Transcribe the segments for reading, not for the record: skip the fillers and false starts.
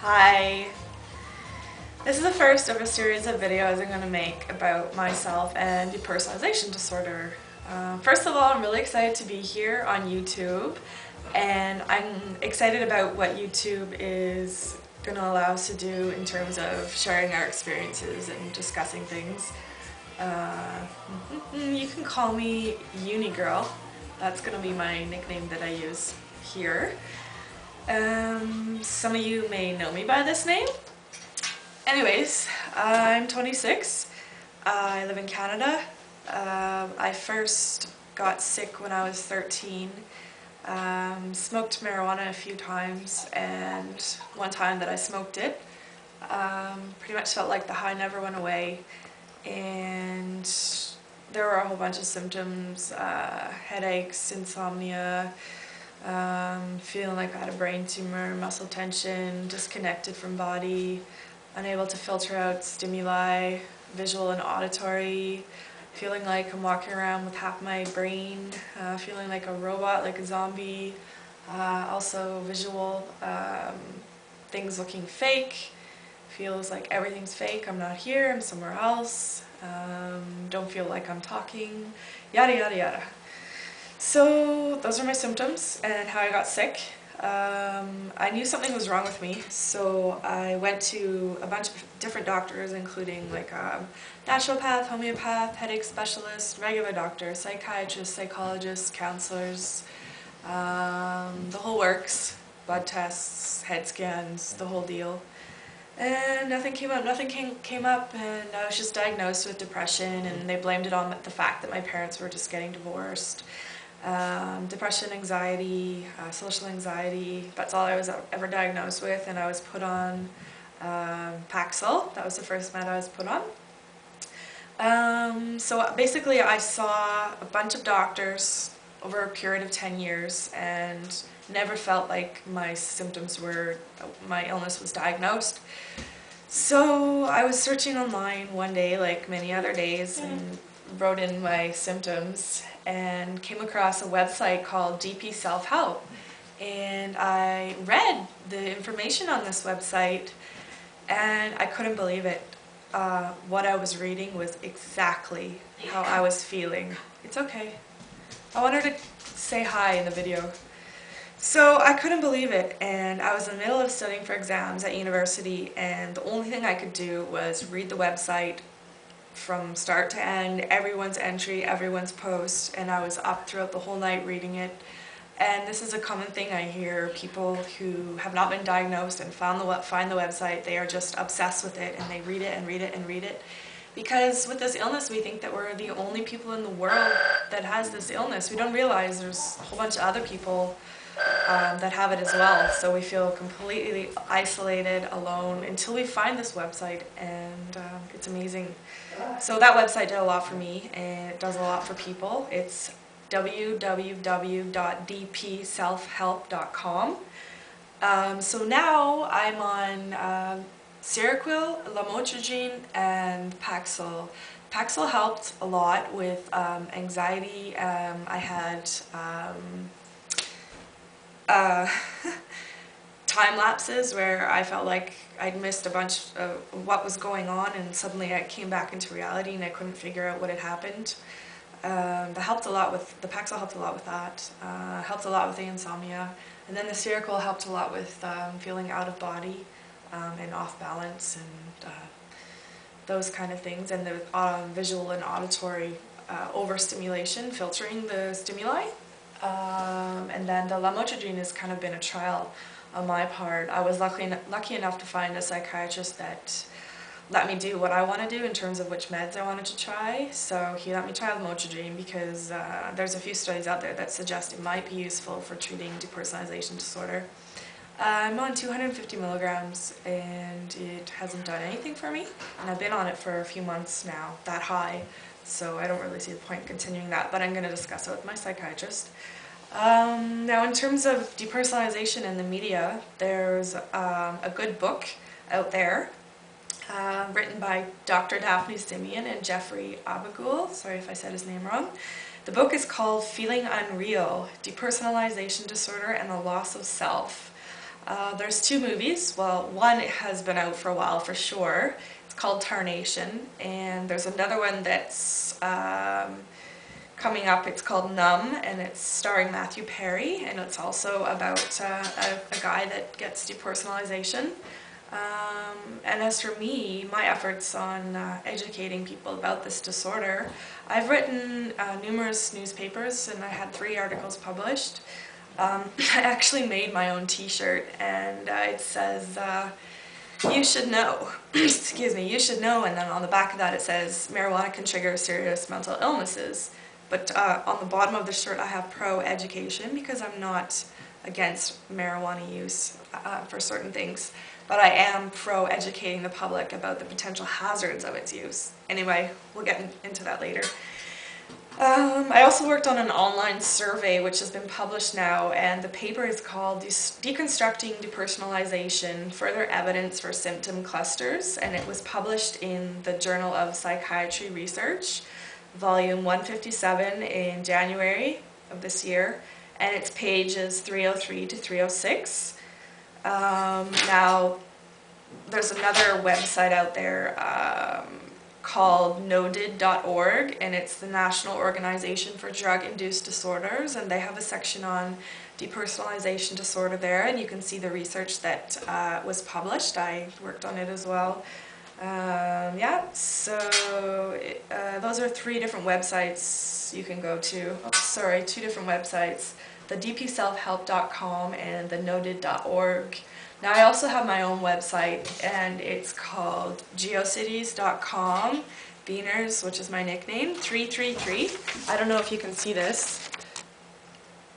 Hi! This is the first of a series of videos I'm going to make about myself and depersonalization disorder. First of all, I'm really excited to be here on YouTube, and I'm excited about what YouTube is going to allow us to do in terms of sharing our experiences and discussing things. You can call me UniGirl. That's going to be my nickname that I use here. Some of you may know me by this name. Anyways, I'm 26. I live in Canada. I first got sick when I was 13. Smoked marijuana a few times, and one time that I smoked it, pretty much felt like the high never went away. And there were a whole bunch of symptoms, headaches, insomnia, feeling like I had a brain tumor, muscle tension, disconnected from body, unable to filter out stimuli, visual and auditory, feeling like I'm walking around with half my brain, feeling like a robot, like a zombie, also visual, things looking fake, feels like everything's fake, I'm not here, I'm somewhere else, don't feel like I'm talking, yada yada yada. So those are my symptoms and how I got sick. I knew something was wrong with me, so I went to a bunch of different doctors, including like naturopath, homeopath, headache specialist, regular doctor, psychiatrist, psychologist, counselors, the whole works, blood tests, head scans, the whole deal. And nothing came up, came up, and I was just diagnosed with depression, and they blamed it on the fact that my parents were just getting divorced. Depression, anxiety, social anxiety, that's all I was ever diagnosed with, and I was put on Paxil. That was the first med I was put on. So basically I saw a bunch of doctors over a period of 10 years and never felt like my illness was diagnosed. So I was searching online one day, like many other days, and wrote in my symptoms and came across a website called DP Self-Help. And I read the information on this website and I couldn't believe it. What I was reading was exactly how I was feeling. It's okay. I wanted to say hi in the video. So I couldn't believe it, and I was in the middle of studying for exams at university, and the only thing I could do was read the website from start to end, everyone's entry, everyone's post, and I was up throughout the whole night reading it. And this is a common thing I hear, people who have not been diagnosed and find the website, they are just obsessed with it, and they read it and read it and read it. Because with this illness, we think that we're the only people in the world that has this illness. We don't realize there's a whole bunch of other people that have it as well. So we feel completely isolated, alone, until we find this website, and it's amazing. So that website did a lot for me, and it does a lot for people. It's www.dpselfhelp.com. So now I'm on Seroquel, lamotrigine, and Paxil. Paxil helped a lot with anxiety. I had time lapses where I felt like I'd missed a bunch of what was going on, and suddenly I came back into reality and I couldn't figure out what had happened. The Paxil helped a lot with that. Helped a lot with the insomnia, and then the Seroquel helped a lot with feeling out of body and off balance and those kind of things, and the visual and auditory overstimulation, filtering the stimuli. And then the lamotrigine has kind of been a trial on my part. I was lucky enough to find a psychiatrist that let me do what I want to do in terms of which meds I wanted to try. So he let me try lamotrigine because there's a few studies out there that suggest it might be useful for treating depersonalization disorder. I'm on 250 milligrams and it hasn't done anything for me, and I've been on it for a few months now, that high, so I don't really see the point in continuing that, but I'm going to discuss it with my psychiatrist. Now in terms of depersonalization in the media, there's a good book out there written by Dr. Daphne Simeon and Jeffrey Abigail, sorry if I said his name wrong. The book is called Feeling Unreal, Depersonalization Disorder and the Loss of Self. There's 2 movies. Well, one has been out for a while for sure. It's called Tarnation, and there's another one that's coming up. It's called Numb, and it's starring Matthew Perry, and it's also about a guy that gets depersonalization. And as for me, my efforts on educating people about this disorder, I've written numerous newspapers, and I had 3 articles published. I actually made my own t-shirt, and it says, you should know, excuse me, you should know, and then on the back of that it says, marijuana can trigger serious mental illnesses. But on the bottom of the shirt I have pro-education, because I'm not against marijuana use for certain things, but I am pro-educating the public about the potential hazards of its use. Anyway, we'll get into that later. I also worked on an online survey which has been published now, and the paper is called Deconstructing Depersonalization, Further Evidence for Symptom Clusters, and it was published in the Journal of Psychiatry Research, volume 157 in January of this year, and its pages 303 to 306. Now, there's another website out there called nodid.org, and it's the National Organization for Drug-Induced Disorders, and they have a section on depersonalization disorder there, and you can see the research that was published. I worked on it as well. Yeah, so those are 3 different websites you can go to. Oh, sorry, 2 different websites, the dpselfhelp.com and the nodid.org. Now I also have my own website, and it's called geocities.com, Beaners, which is my nickname, 333. I don't know if you can see this.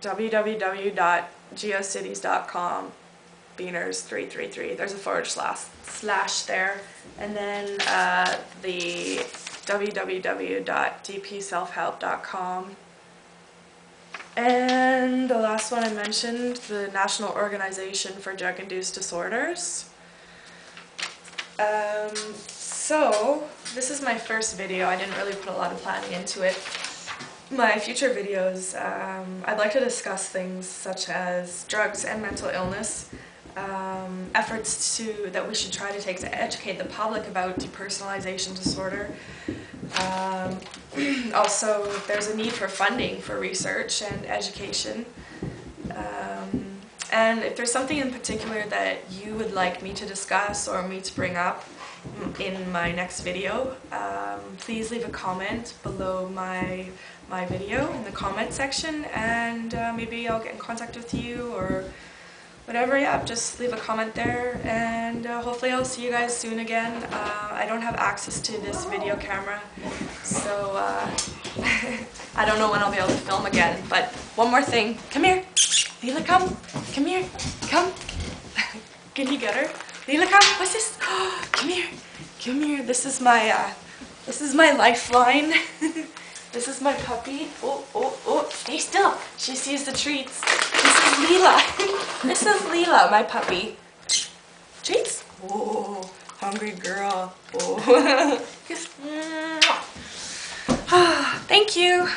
www.geocities.com, Beaners, 333. There's a / there. And then the www.dpselfhelp.com. And the last one I mentioned, the National Organization for Drug-Induced Disorders. So, this is my first video. I didn't really put a lot of planning into it. My future videos, I'd like to discuss things such as drugs and mental illness, efforts that we should try to take to educate the public about depersonalization disorder. Also, there's a need for funding for research and education. And if there's something in particular that you would like me to discuss or me to bring up in my next video, please leave a comment below my video in the comment section, and maybe I'll get in contact with you or whatever. Yeah, just leave a comment there, and hopefully I'll see you guys soon again. I don't have access to this video camera, so I don't know when I'll be able to film again. But one more thing, come here, Leela, come here, come. Can you get her? Leela, come. What's this? Oh, come here. This is my lifeline. This is my puppy. Oh, stay still. She sees the treats. This is Leela. This is Leela, my puppy. Treats? Oh, hungry girl. Oh. Thank you.